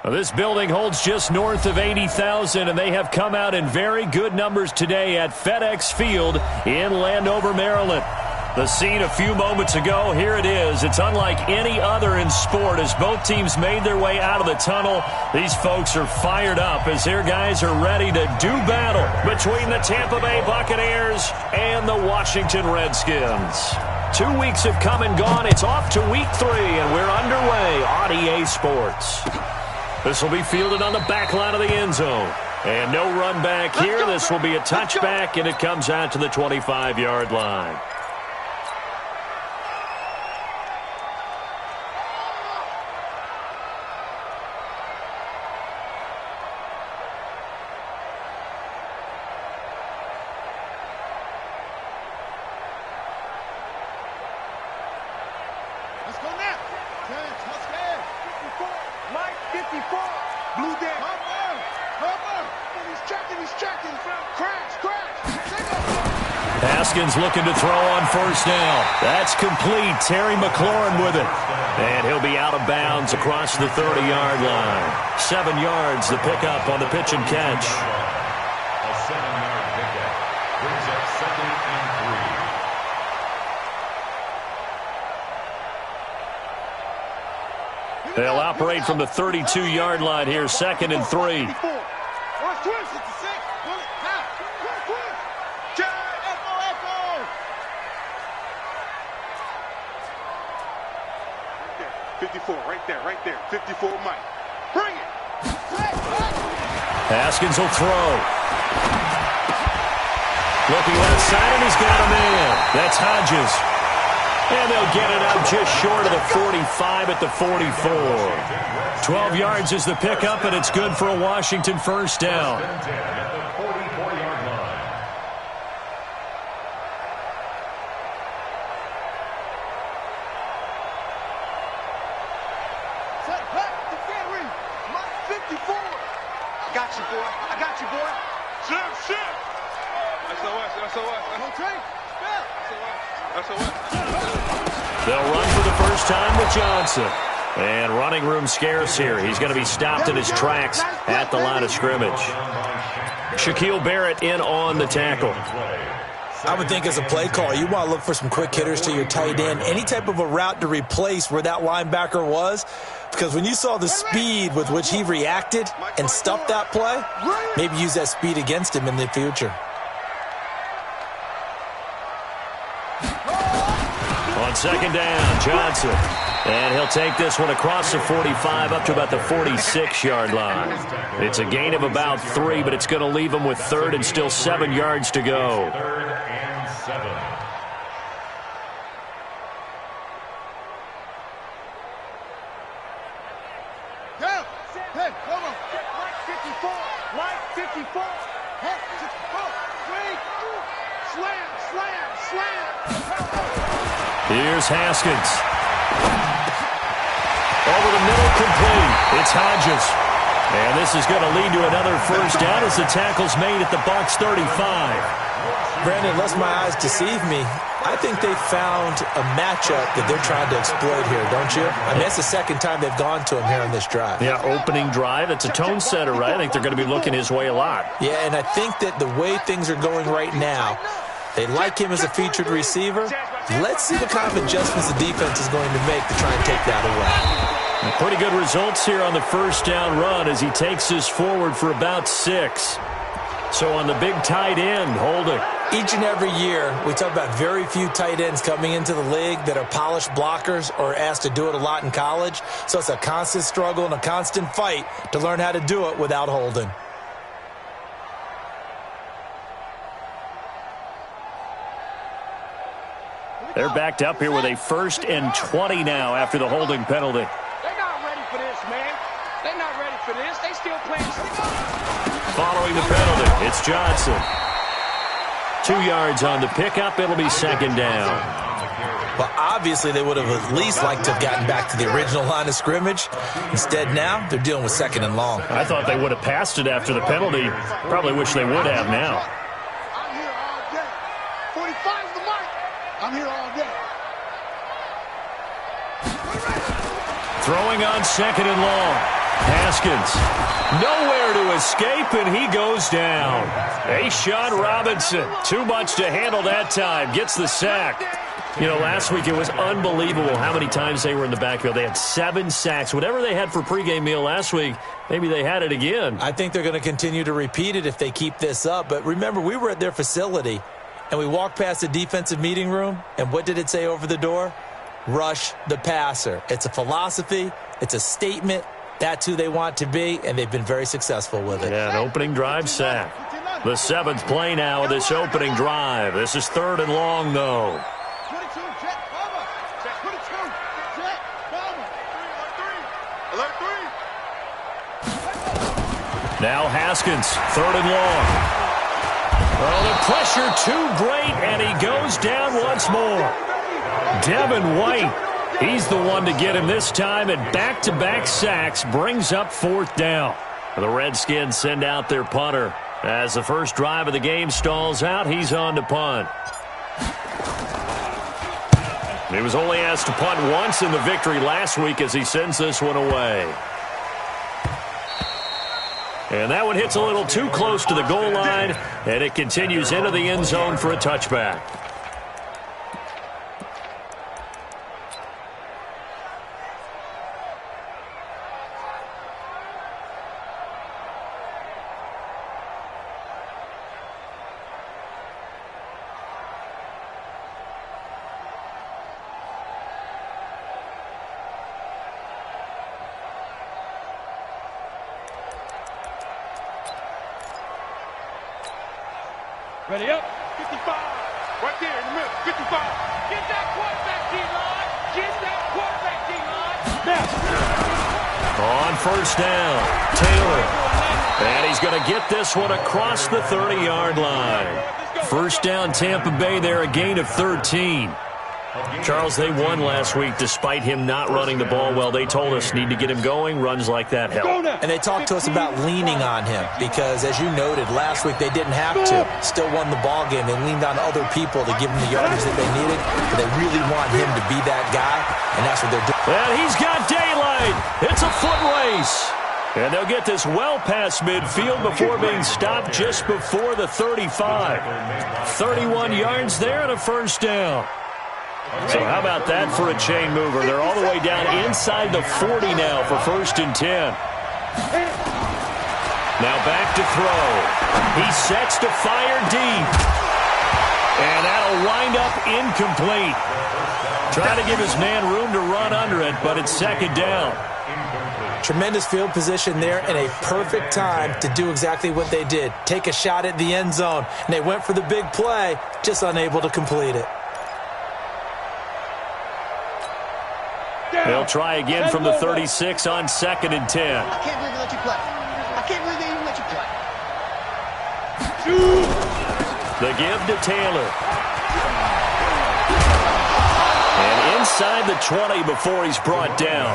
Well, this building holds just north of 80,000, and they have come out in very good numbers today at FedEx Field in Landover, Maryland. The scene a few moments ago, here it is. It's unlike any other in sport as both teams made their way out of the tunnel. These folks are fired up as their guys are ready to do battle between the Tampa Bay Buccaneers and the Washington Redskins. 2 weeks have come and gone. It's off to week 3, and we're underway on EA Sports. This will be fielded on the back line of the end zone. And no run back here. This will be a touchback, and it comes out to the 25-yard line. Haskins looking to throw on first down. That's complete. Terry McLaurin with it. And he'll be out of bounds across the 30-yard line. 7 yards, the pickup on the pitch and catch. A 7-yard pickup brings up 2nd and 3. They'll operate from the 32-yard line here, 2nd and 3. Right there. 54, Mike. Bring it. Haskins will throw. Looking left side, and he's got a man. That's Hodges. And they'll get it out just short of the 45 at the 44. 12 yards is the pickup, and it's good for a Washington first down. They'll run for the first time with Johnson. And running room scarce here. He's going to be stopped in his tracks at the line of scrimmage. Shaquille Barrett in on the tackle. I would think as a play caller, you want to look for some quick hitters to your tight end. Any type of a route to replace where that linebacker was. Because when you saw the speed with which he reacted and stuffed that play, maybe use that speed against him in the future. On second down, Johnson. And he'll take this one across the 45 up to about the 46-yard line. It's a gain of about 3, but it's going to leave him with 3rd and still 7 yards to go. 3rd and 7. Here's Haskins. Over the middle, complete. It's Hodges. And this is going to lead to another first down as the tackle's made at the Bucs 35. Brandon, lest my eyes deceive me, I think they found a matchup that they're trying to exploit here, don't you? I mean, that's the second time they've gone to him here on this drive. Yeah, opening drive. It's a tone setter, right? I think they're going to be looking his way a lot. Yeah, and I think that the way things are going right now, they like him as a featured receiver. Let's see what kind of adjustments the defense is going to make to try and take that away. Pretty good results here on the first down run as he takes this forward for about 6. So on the big tight end, Holding. Each and every year, we talk about very few tight ends coming into the league that are polished blockers or asked to do it a lot in college. So it's a constant struggle and a constant fight to learn how to do it without Holding. They're backed up here with a 1st and 20 now after the holding penalty. They're not ready for this, man. They're not ready for this. They still playing. Following the penalty, it's Johnson. 2 yards on the pickup. It'll be 2nd down. Well, obviously, they would have at least liked to have gotten back to the original line of scrimmage. Instead, now, they're dealing with 2nd and long. I thought they would have passed it after the penalty. Probably wish they would have now. I'm here all day. 45's the mic. I'm here all day. Throwing on 2nd and long. Haskins, nowhere to escape, and he goes down. A'Shawn Robinson, too much to handle that time, gets the sack. You know, last week it was unbelievable how many times they were in the backfield. They had 7 sacks. Whatever they had for pregame meal last week, maybe they had it again. I think they're going to continue to repeat it if they keep this up. But remember, we were at their facility, and we walked past the defensive meeting room, and what did it say over the door? Rush the passer. It's a philosophy. It's a statement. That's who they want to be, and they've been very successful with it. Yeah, an opening drive sack. The 7th play now of this opening drive. This is 3rd and long, though. Now Haskins, 3rd and long. Oh, the pressure too great, and he goes down once more. Devin White, he's the one to get him this time, and back-to-back sacks brings up 4th down. The Redskins send out their punter. As the first drive of the game stalls out, he's on to punt. He was only asked to punt once in the victory last week as he sends this one away. And that one hits a little too close to the goal line, and it continues into the end zone for a touchback. Ready up. 55. Right there in the middle. 55. Get that quarterback, D-line. Get that quarterback, D-line. On first down, Taylor. And he's going to get this one across the 30-yard line. First down, Tampa Bay there, a gain of 13. Charles, they won last week despite him not running the ball well. They told us need to get him going. Runs like that help. And they talked to us about leaning on him because, as you noted, last week they didn't have to. Still won the ball game. They leaned on other people to give them the yardage that they needed. But they really want him to be that guy, and that's what they're doing. And he's got daylight. It's a foot race. And they'll get this well past midfield before being stopped just before the 35. 31 yards there and a first down. So how about that for a chain mover? They're all the way down inside the 40 now for 1st and 10. Now back to throw. He sets to fire deep. And that'll wind up incomplete. Trying to give his man room to run under it, but it's 2nd down. Tremendous field position there and a perfect time to do exactly what they did. Take a shot at the end zone. And they went for the big play, just unable to complete it. They'll try again from the 36 on 2nd and 10. I can't believe they let you play. I can't believe they even let you play. The give to Taylor. And inside the 20 before he's brought down.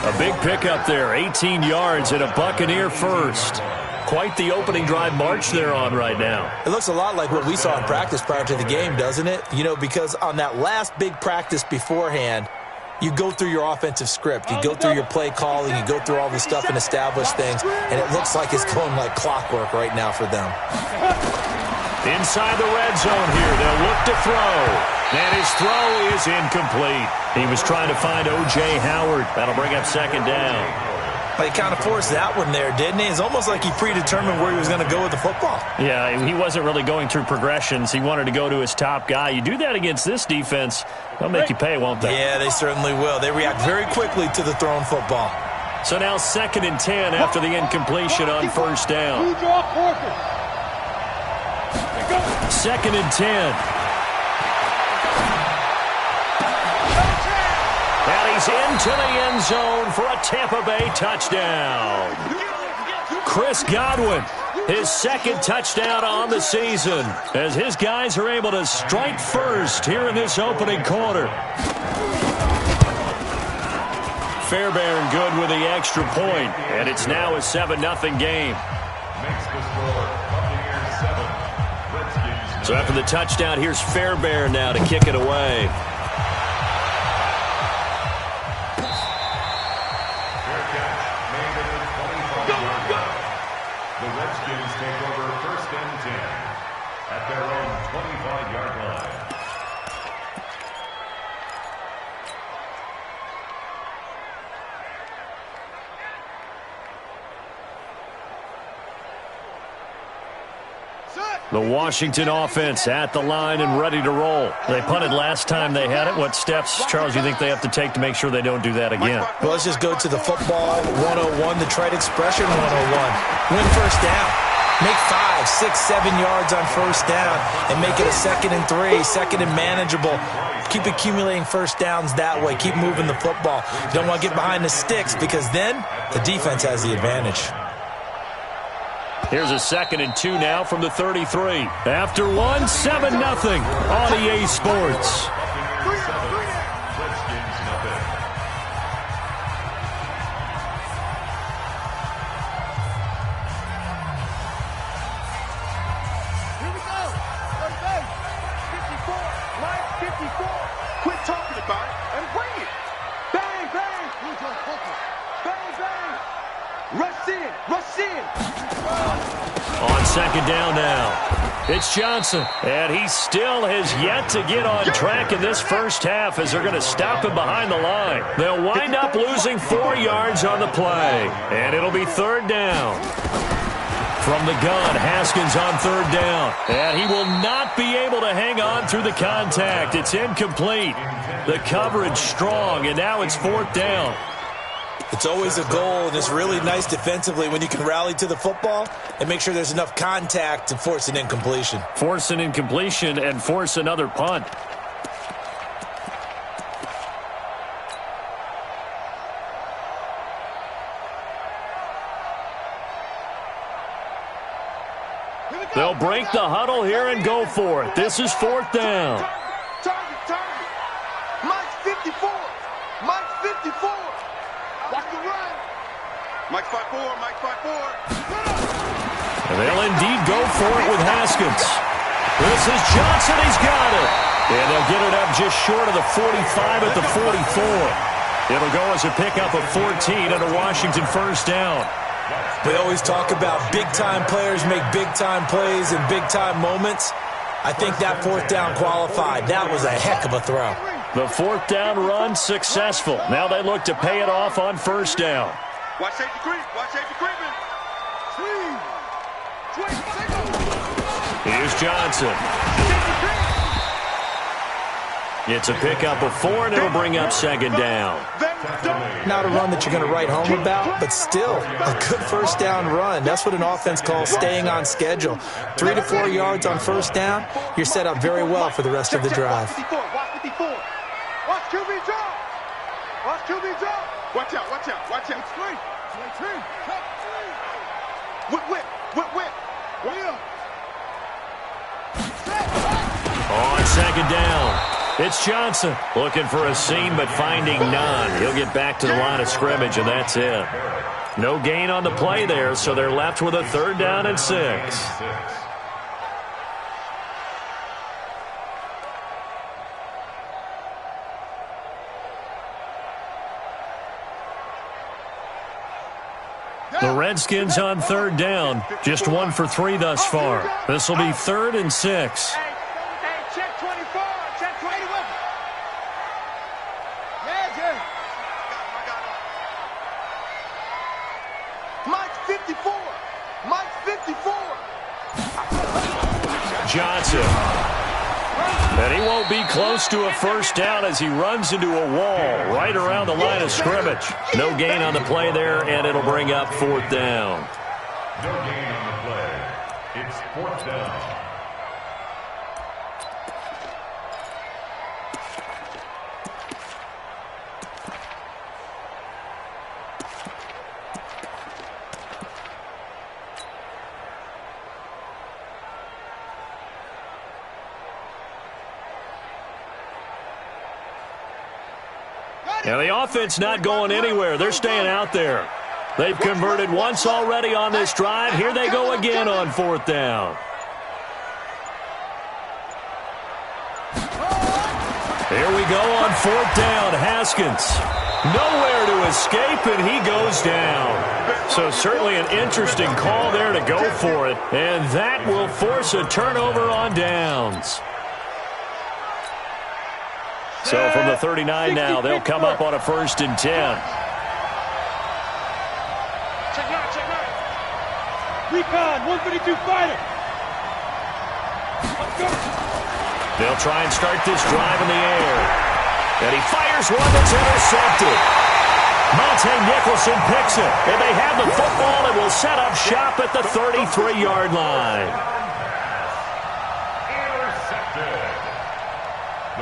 A big pickup there, 18 yards and a Buccaneer first. Quite the opening drive march they're on right now. It looks a lot like what we saw in practice prior to the game, doesn't it? You know, because on that last big practice beforehand, you go through your offensive script. You go through your play calling. You go through all this stuff and establish things. And it looks like it's going like clockwork right now for them. Inside the red zone here. They'll look to throw. And his throw is incomplete. He was trying to find O.J. Howard. That'll bring up 2nd down. He kind of forced that one there, didn't he? It's almost like he predetermined where he was going to go with the football. Yeah, he wasn't really going through progressions. He wanted to go to his top guy. You do that against this defense, they'll make you pay, won't they? Yeah, they certainly will. They react very quickly to the thrown football. So now 2nd and 10 after the incompletion on first down. 2nd and 10. And he's into the end zone for a Tampa Bay touchdown. Chris Godwin, his 2nd touchdown on the season, as his guys are able to strike first here in this opening quarter. Fairbairn good with the extra point, and it's now a 7-0 game. So after the touchdown, here's Fairbairn now to kick it away. The Washington offense at the line and ready to roll. They punted last time they had it. What steps, Charles, you think they have to take to make sure they don't do that again? Well, let's just go to the football 101, the trade expression 101. Win first down. Make 5, 6, 7 yards on first down and make it a 2nd and 3, 2nd and manageable. Keep accumulating first downs that way. Keep moving the football. You don't want to get behind the sticks because then the defense has the advantage. Here's a 2nd and 2 now from the 33. After one, 7-0 on EA Sports. Quit talking about it and bring it. Bang, bang. Bang, bang. Rush in, rush in. On 2nd down now, it's Johnson, and he still has yet to get on track in this first half as they're going to stop him behind the line. They'll wind up losing 4 yards on the play, and it'll be 3rd down. From the gun, Haskins on 3rd down, and he will not be able to hang on through the contact. It's incomplete. The coverage strong, and now it's 4th down. It's always a goal, and it's really nice defensively when you can rally to the football and make sure there's enough contact to force an incompletion. Force an incompletion and force another punt. They'll break the huddle here and go for it. This is 4th down. Target. Mike's 54. Mike's 54. Watch the run. Mike's 5'4", Mike's 5'4". And they'll indeed go for it with Haskins. This is Johnson. He's got it. And they'll get it up just short of the 45 at the 44. It'll go as a pickup of 14 and a Washington first down. We always talk about big-time players make big-time plays in big-time moments. I think that 4th down qualified. That was a heck of a throw. The 4th down run successful. Now they look to pay it off on first down. Watch safety creep. Watch safety creeping. Here's Johnson. It's a pickup of 4, and it'll bring up 2nd down. Not a run that you're going to write home about, but still a good first down run. That's what an offense calls staying on schedule. 3 to 4 yards on first down, you're set up very well for the rest of the drive. Watch 54. Watch QB drop. Watch QB drop. Watch out. Watch out. Whip. On 2nd down, it's Johnson looking for a seam but finding none. He'll get back to the line of scrimmage, and that's it. No gain on the play there, so they're left with a 3rd down and 6. The Redskins on 3rd down, just 1 for 3 thus far. This will be 3rd and 6. Hey, check 24. Check 21. Yeah. Mike's 54. Mike's 54. Johnson. And he won't be close to a first down as he runs into a wall right around the line of scrimmage. No gain on the play there, and it'll bring up 4th down. No gain on the play. It's 4th down. And the offense not going anywhere. They're staying out there. They've converted once already on this drive. Here they go again on 4th down. Here we go on 4th down. Haskins. Nowhere to escape, and he goes down. So certainly an interesting call there to go for it. And that will force a turnover on downs. So from the 39 now, they'll come up on a 1st and 10. Check out. Recon, 152 fighter. They'll try and start this drive in the air. And he fires one that's intercepted. Monte Nicholson picks it. And they have the football and will set up shop at the 33-yard line. Intercepted.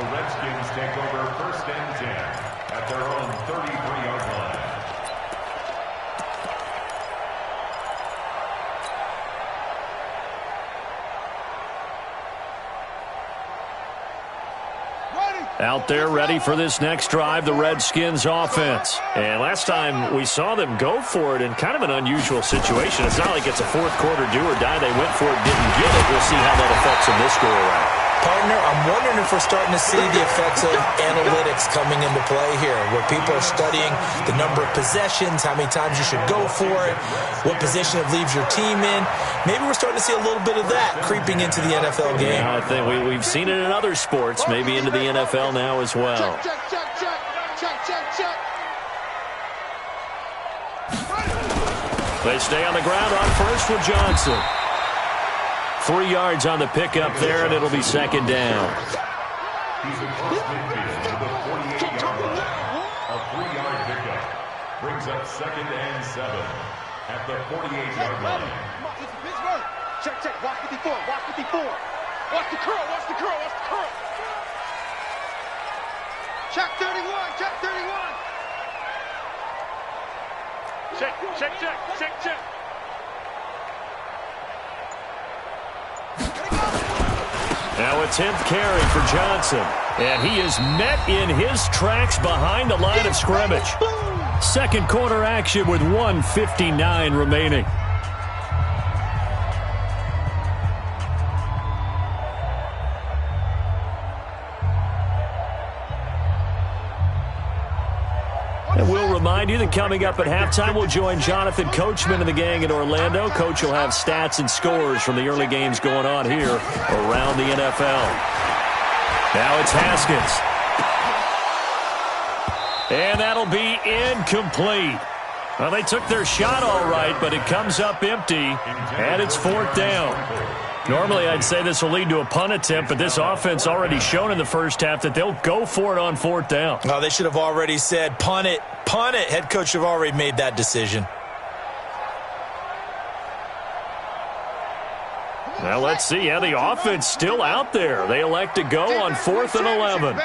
The Redskins take over 1st and 10 at their own 33-yard line. Out there ready for this next drive, the Redskins offense. And last time we saw them go for it in kind of an unusual situation. It's not like it's a fourth quarter do or die. They went for it, didn't get it. We'll see how that affects them this go-around. Partner, I'm wondering if we're starting to see the effects of analytics coming into play here, where people are studying the number of possessions, how many times you should go for it, what position it leaves your team in. Maybe we're starting to see a little bit of that creeping into the NFL game. Yeah, I think we've seen it in other sports, maybe into the NFL now as well. Check, check, check, check, check, check, check. They stay on the ground on first with Johnson. 3 yards on the pickup there, and it'll be second down. He's across midfield to the 48-yard line. A 3-yard pickup brings up 2nd and 7 at the 48-yard line. Check, check. Watch 54. Watch 54. Watch the curl. Watch the curl. Watch the curl. Check 31, check 31. Check, check, check, check, check. Now a 10th carry for Johnson. And he is met in his tracks behind the line of scrimmage. Second quarter action with 1:59 remaining. And we'll remind you that coming up at halftime, we'll join Jonathan Coachman and the gang in Orlando. Coach will have stats and scores from the early games going on here around the NFL. Now it's Haskins. And that'll be incomplete. Well, they took their shot all right, but it comes up empty, and it's 4th down. Normally, I'd say this will lead to a punt attempt, but this offense already shown in the first half that they'll go for it on 4th down. Oh, they should have already said, punt it, punt it. Head coach should have already made that decision. Well, let's see. Yeah, the offense still out there. They elect to go on 4th and 11.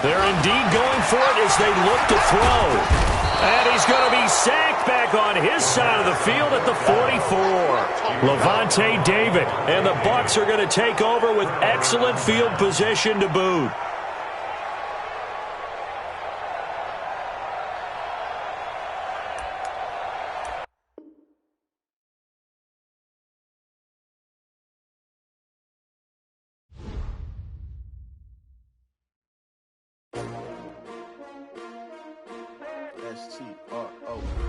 They're indeed going for it as they look to throw. And he's going to be sacked back on his side of the field at the 44. Levante David. And the Bucs are going to take over with excellent field position to boot. STRO.